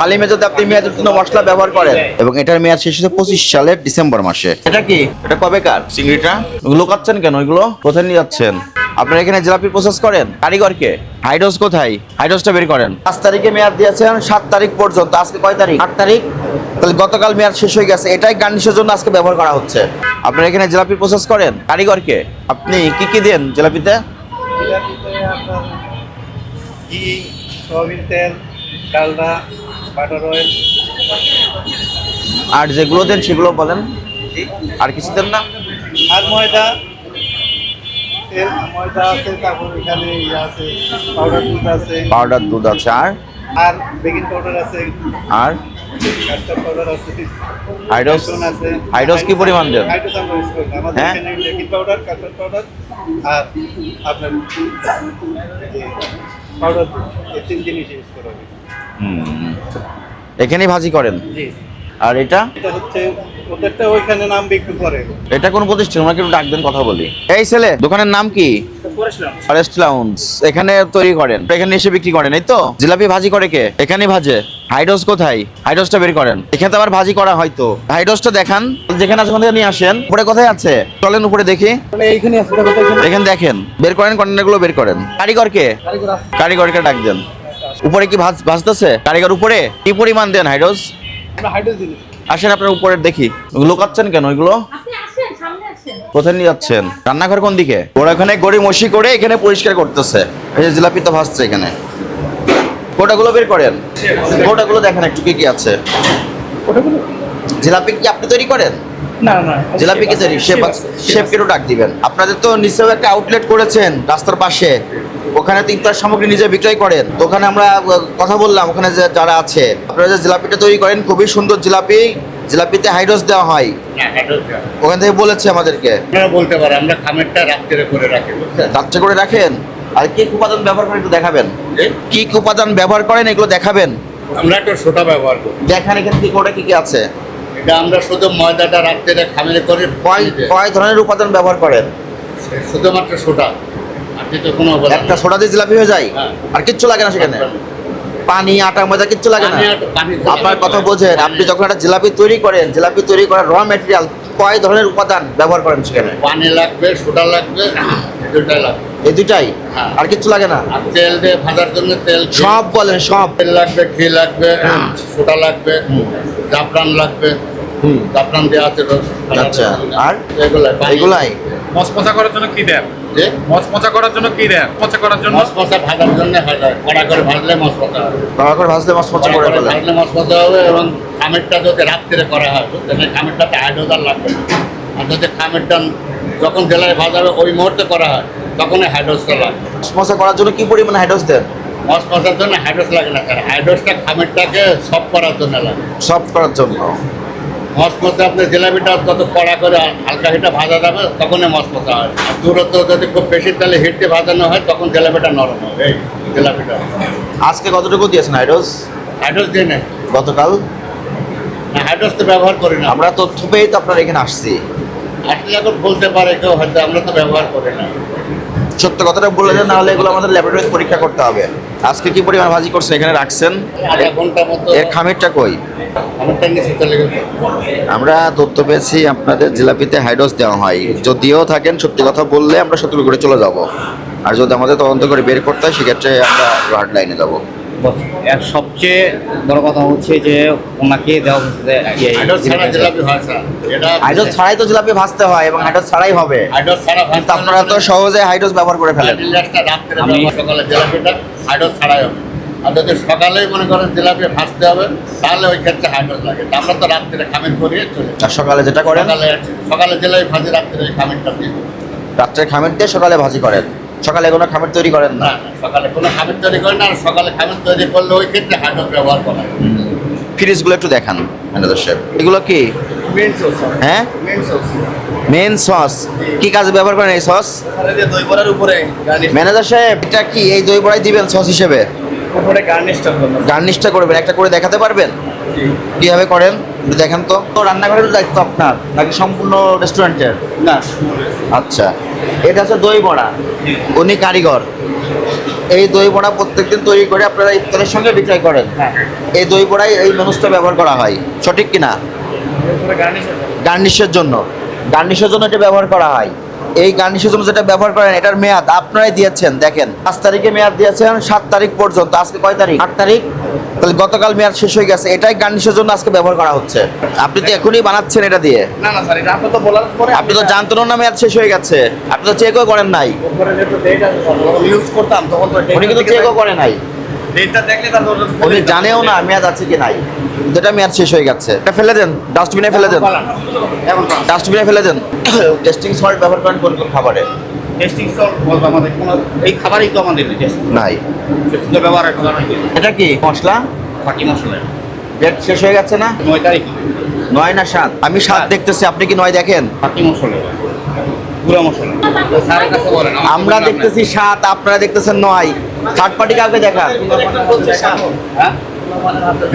হালিমে যদি আপনি মেয়াদ উত্তীর্ণ মশলা ব্যবহার করেন এবং এটার মেয়াদ শেষ হচ্ছে 25 সালের ডিসেম্বর মাসে। এটা কি? এটা কবেকার চিংড়িটা? লুকাচ্ছেন কেন? ওইগুলো কোথায় নিয়ে যাচ্ছেন? আপনারা এখানে জিলাপি প্রসেস করেন? কারিগরকে? হাইড্রোস কোথায়? হাইড্রোসটা বের করেন। 5 তারিখে মেয়াদ দিয়েছেন, 7 তারিখ পর্যন্ত। আজকে কয় তারিখ? 8 তারিখ। তাহলে গতকাল মেয়াদ শেষ হয়ে গেছে। এটাই গার্নিশের জন্য আজকে ব্যবহার করা হচ্ছে। আপনারা এখানে জিলাপি প্রসেস করেন? কারিগরকে? আপনি কি কি দেন জিলাপিতে? জিলাপিতে আপনার ঘি, সয়াবিন তেল, ডালডা, বাটার অয়েল। আর যেগুলো দেন সেগুলো বলেন। আর কিছু দেন না? আর ময়দা, তেল, ময়দা আছে, তারপর এখানে ইয়ে আছে, পাউডার দুধ আছে, পাউডার দুধ আছে। আর বেকিং পাউডার আছে, আর কাস্টার্ড পাউডার আছে, হাইড্রোস? বেসন আছে। হাইড্রোস কি পরিমাণ দেন? হাইড্রোস আমরা ইউজ করি না। আমাদের হ্যাঁ? এখানে বেকিং পাউডার, কাস্টার্ড পাউডার আর আপনার পাউডার দুধ, এই 3 জিনিস ইউজ করা হয়। এখানেই ভাজি করেন? জি। আর এটা? এটা হচ্ছে ওদেরটা ওইখানে নাম বিক্রি করে। এটা কোন প্রতিষ্ঠান? ওনাকে একটু ডাকবেন, কথা বলি। এই ছেলে, দোকানের নাম কি? Forest lounge. এখানে তৈরি করেন, এখানে এসে বিক্রি করেন, এই তো? জিলাপি ভাজি করে কে? এখানেই ভাজে। হাইড্রোস কোথায়? হাইড্রোসটা বের করেন। এখানে তো আবার ভাজি করা হয়তো। হাইড্রোসটা দেখান, যেখানে আছে ওখান থেকে নিয়ে আসেন। উপরে কোথায় আছে? চলেন উপরে দেখি। এইখানে আছে, এখানে দেখেন, বের করেন, কন্টেনারগুলো বের করেন। কারিগরকে? কারিগরকে ডাক দেন। উপরে কি ভাজতেছে কারিগর? উপরে কি পরিমাণ দেন হাইড্রোস? আমরা হাইড্রোস দিই। আসেন আপনার উপরের দেখি। লুকাচ্ছেন কেন ওইগুলো? কোথায় নিয়ে যাচ্ছেন? রান্নাঘর কোন দিকে? ওরা এখানে গড়ি মশি করে এখানে পরিষ্কার করতেছে। এই যে জিলাপি তো ভাজছে এখানে। কোটাগুলো বের করেন। কোটাগুলো দেখেন একটু কি কি আছে। জিলাপি কি আপনি তৈরি করেন? না না, জিলাপি কি তৈরি? শেফকে একটু ডাক দিবেন। আপনাদের তো নিশ্চয়ই একটা আউটলেট করেছেন রাস্তার পাশে, ওখানে তো ইফতার সামগ্রী নিজে বিক্রয় করেন। তো ওখানে আমরা কথা বললাম, ওখানে যে যারা আছে, আপনারা যে জিলাপিটা তৈরি করেন খুবই সুন্দর জিলাপি। জিলাপিতে হাইড্রোস দেওয়া হয়, ওখান থেকে বলেছে আমাদেরকে। আপনারা বলতে পারেন আমরা খামেরটা রাত্রে করে রাখি, বুঝছেন? রাত্রে করে রাখেন। আর কি উপাদান ব্যবহার করেন একটু দেখাবেন? কি কি উপাদান ব্যবহার করেন এগুলো দেখাবেন। আমরা একটা সোটা ব্যবহার করি। দেখান এখানে কি করে কি কি আছে। এটা আমরা শুধু ময়দাটা রাত্রে খামেরে করে কয় ধরনের উপাদান ব্যবহার করেন? শুধুমাত্র সোটা, আর তো কোনো একটা সোডা দিয়ে জিলাপি হয়ে যায়? হ্যাঁ। আর কিচ্ছু লাগে না সেখানে? পানি, আটা, ময়দা কিচ্ছু লাগে না? পানি আপনার কথা বোঝেন। আপনি যখন একটা জিলাপি তৈরি করেন, জিলাপি তৈরি করার র ম্যাটেরিয়াল কয় ধরনের উপাদান ব্যবহার করেন সেখানে? পানি লাগবে, সোটা লাগবে, দুটাই লাগবে। এই দুটাই? হ্যাঁ। আর কিচ্ছু লাগে না? আর তেল দিয়ে ভাজার জন্য তেল, সব বলেন, সব। তেল লাগবে, ঘি লাগবে, সোটা লাগবে, জাফরান লাগবে। জাফরান দেওয়া আছে। আচ্ছা, আর এগুলাই এগুলাই? মচমচা করার জন্য কি দেন? যে মচমচা করার জন্য কি দেন? মচমচা করার জন্য মশমশা ভাজার জন্য হয়, কড়া করে ভাজলে মশমশা হবে। বাবা করে ভাজলে মশমচা করে ফেলেন। ভাজলে মশমশা হবে। এবং খামেরটা যদি রাত্রে করা হয়, বুঝলেন, এই খামেরটাতে হাইড্রোজার লাগবে না। আর যদি খামেরটা যখন জেলায় ভাজাবে ওই মুহূর্তে করা হয়, তখনই হাইড্রোসটা লাগবে। মশমচা করার জন্য কি পরিমাণে হাইড্রোস দেন? মশমশার জন্য হাইড্রোস লাগে না স্যার, হাইড্রোসটা খামেরটাকে সফট করার জন্য লাগে। সফট করার জন্য। মশমশা আপনার জিলাপিটা যত কড়া করে হালকা হিটে ভাজা যাবে তখনই মশমশা হয়। আর দূরত্ব যদি খুব বেশি তাহলে হিটে ভাজানো হয়, তখন জিলাপিটা নরম হবে। এই জিলাপিটা আজকে কতটুকু দিয়েছেন হাইড্রোস? হাইড্রোস দিয়ে নেই, গতকাল? হাইড্রোস তো ব্যবহার করি না আমরা তথ্য পেয়ে তো আপনার এখানে আসছি। আসলে এখন বলতে পারে কেউ, হয়তো আমরা তো ব্যবহার করি না। সত্য কথাটা বলে দেন, নাহলে এগুলো আমাদের ল্যাবরেটরিতে পরীক্ষা করতে হবে। আজকে কি পরিমাণ ভাজি করছেন এখানে রাখছেন? আধা ঘন্টা মতো এর খামিরটা কই? আমারটা নিচে চলে গেছে। আমরা তথ্য পেয়েছি আপনাদের জিলাপিতে হাইড্রোস দেওয়া হয়। যদিও থাকেন, সত্যি কথা বললে আমরা সতর্ক করে চলে যাব। আর যদি আমাদের তদন্ত করে বের করতে হয়, সেক্ষেত্রে আমরা হার্ড লাইনে যাব। এর সবচেয়ে বড় কথা হচ্ছে যে ওনাকে দেওয়া হচ্ছে হাইড্রোস ছাড়া জিলাপি হয় স্যার। এটা হাইড্রোস ছাড়াই তো জিলাপি ভাজতে হয়, এবং হাইড্রোস ছাড়াই হবে। হাইড্রোস ছাড়া কিন্তু আপনারা তো সহজে হাইড্রোস ব্যবহার করে ফেলেন। রাত্রে সকালে জিলাপিটা হাইড্রোস ছাড়াই হবে। আর যদি সকালেই মনে করেন জিলাপি ভাজতে হবে, তাহলে ওই ক্ষেত্রে হাইড্রোস লাগে। তা আমরা তো রাত্রে খামির করিয়ে চলে যাই। আর সকালে যেটা করেন? সকালে জিলাপি ভাজি, রাত্রে ওই খামিরটা দিয়ে। রাত্রে খামির দিয়ে সকালে ভাজি করেন? সকালে কোনো খামির তৈরি করেন না? না, সকালে কোনো খামির তৈরি করেন না। আর সকালে খামির তৈরি করলে ওই ক্ষেত্রে হাইড্রোস ব্যবহার করা হয়। ফ্রিজগুলো একটু দেখান ম্যানেজার সাহেব। এগুলো কি? Main sauce. হ্যাঁ, মেন সস। Main sauce. কি কাজে ব্যবহার করেন এই সস? আরে যে দই বড়ার উপরে গার্নিশ, ম্যানেজার সাহেব, এটা কি এই দই বড়াই দিবেন সস হিসেবে? উপরে গার্নিশটা করব। গার্নিশটা করবেন, একটা করে দেখাতে পারবেন কিভাবে করেন? একটু দেখেন তো। তো রান্নাঘরের দায়িত্ব আপনার নাকি সম্পূর্ণ রেস্টুরেন্টের? না, আচ্ছা, এটা হচ্ছে দই বড়া, উনি কারিগর। এই দই বড়া প্রত্যেকদিন তৈরি করে আপনারা ইফতারের সঙ্গে বিক্রয় করেন। হ্যাঁ। এই দই বড়াই এই মানুষটা ব্যবহার করা হয়, সঠিক কিনা? গার্নিশের জন্য এটা ব্যবহার করা হয়। এই গার্নিশের জন্য যেটা ব্যবহার করেন এটার মেয়াদ আপনারাই দিয়েছেন। দেখেন 5 তারিখে মেয়াদ দিয়েছেন 7 তারিখ পর্যন্ত। আজকে কয় তারিখ? 8 তারিখ। তাহলে গতকাল মেয়াদ শেষ হয়ে গেছে। এটাই গার্নিশের জন্য আজকে ব্যবহার করা হচ্ছে। আপনি তো এখনই বানাচ্ছেন এটা দিয়ে। না না স্যার, এটা আপনি তো বলার পরে আপনি তো জানতেন না মেয়াদ শেষ হয়ে গেছে, আপনি তো চেকও করেন নাই। ইউজ করতাম তখন তো উনি কিন্তু চেকও করে নাই, ডেটটা দেখলে তারপর উনি জানেও না মেয়াদ আছে কি নাই। যেটা মেয়াদ শেষ হয়ে গেছে এটা ফেলে দেন, ডাস্টবিনে ফেলে দেন, এখন ডাস্টবিনে ফেলে দেন। টেস্টিং সল্ট ব্যবহার করেন কোন কোন খাবারে? টেস্টিং সল্ট বলবো আমাদের কোনো এই খাবারই তো আমাদের নাই। টেস্টিং ব্যবহার করা হয় এটা কি মশলা? ফাঁকি মশলা। ডেট শেষ হয়ে গেছে না? 9 তারিখ 9 না 7? আমি 7 দেখতেছি, আপনি কি 9 দেখেন? ফাঁকি মশলা, গুঁড়া মশলা। স্যারের কাছে বলেন, আমরা দেখতেছি 7, আপনারা দেখতেছেন 9। থার্ড পার্টি কাউকে দেখান। হ্যাঁ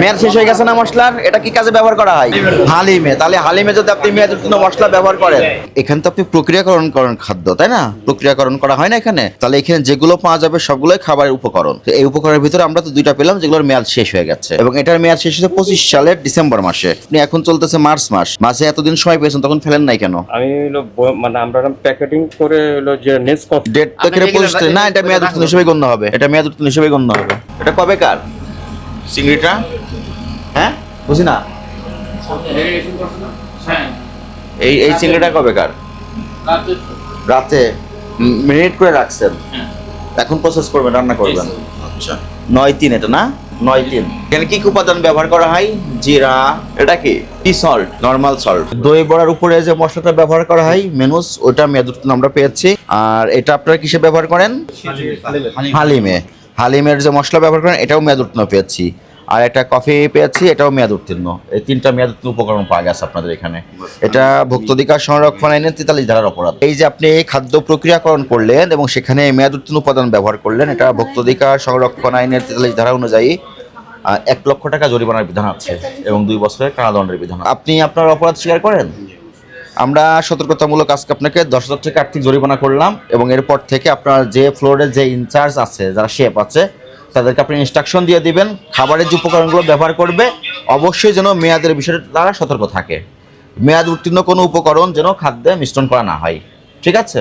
মেয়াদ শেষ হয়ে গেছে না মশলার? এটা কি কাজে ব্যবহার করা হয়? হালিমে। তাহলে হালিমে যদি আপনি মেয়াদ উত্তীর্ণ মশলা ব্যবহার করেন, এখানে তো আপনি প্রক্রিয়াকরণ করেন খাদ্য, তাই না? প্রক্রিয়াকরণ করা হয় না এখানে। তাহলে এখানে যেগুলো পাওয়া যাবে সবগুলোই খাবারের উপকরণ। তো এই উপকরণের ভিতরে আমরা তো 2টা পেলাম যেগুলোর মেয়াদ শেষ হয়ে গেছে, এবং এটার মেয়াদ শেষ হয়েছে 25 সালের ডিসেম্বর মাসে। আপনি এখন চলতেছে মার্চ মাসে এতদিন সময় পেয়েছেন, তখন ফেলেন নাই কেন? আমি হলো মানে আমরা প্যাকেটিং করে হলো যে নেক্সট ডেট তো এখানে 25 না, এটা মেয়াদ উত্তীর্ণ হিসেবে গণ্য হবে। এটা মেয়াদ উত্তীর্ণ হিসেবে গণ্য হবে। এটা কবেকার চিংড়িটা? হ্যাঁ বুঝি না। এই চিংড়িটা কবেকার? রাতে মেরিনেট করে রাখছেন, এখন প্রসেস করবেন, রান্না করবেন। আচ্ছা 9-3 এটা না? 9-3। এখানে কি কি উপাদান ব্যবহার করা হয়? জিরা, এটা কি টি সল্ট, নরমাল সল্ট। দই বড়ার উপরে যে মশলাটা ব্যবহার করা হয় মেনুস, ওটা মেয়াদ উত্তীর্ণ আমরা পেয়েছি। আর এটা আপনারা কিসে ব্যবহার করেন? হালিমের যে মশলা ব্যবহার করেন এটাও মেয়াদ উত্তীর্ণ পেয়েছি। আর একটা কফি পেয়েছি, এটাও মেয়াদ উত্তীর্ণ। এই 3টা মেয়াদ উত্তীর্ণ উপকরণ পাওয়া গেছে আপনাদের এখানে। এটা ভোক্তাধিকার সংরক্ষণ আইনের 43 ধারার অপরাধ। এই যে আপনি খাদ্য প্রক্রিয়াকরণ করলেন এবং সেখানে মেয়াদ উত্তীর্ণ উপাদান ব্যবহার করলেন, এটা ভোক্তাধিকার সংরক্ষণ আইনের 43 ধারা অনুযায়ী 1 লক্ষ টাকা জরিমানার বিধান আছে এবং 2 বছরের কারাদণ্ডের বিধান। আপনি আপনার অপরাধ স্বীকার করেন? আমরা সতর্কতামূলক আজকে আপনাকে 10,000 টাকা আর্থিক জরিমানা করলাম, এবং এরপর থেকে আপনার যে ফ্লোরে যে ইনচার্জ আছে, যারা শেফ আছে, তাদেরকে আপনি ইনস্ট্রাকশন দিয়ে দিবেন খাবারের যে উপকরণগুলো ব্যবহার করবে অবশ্যই যেন মেয়াদের বিষয়টা তারা সতর্ক থাকে। মেয়াদ উত্তীর্ণ কোনো উপকরণ যেন খাদ্যে মিশ্রণ করা না হয়। ঠিক আছে?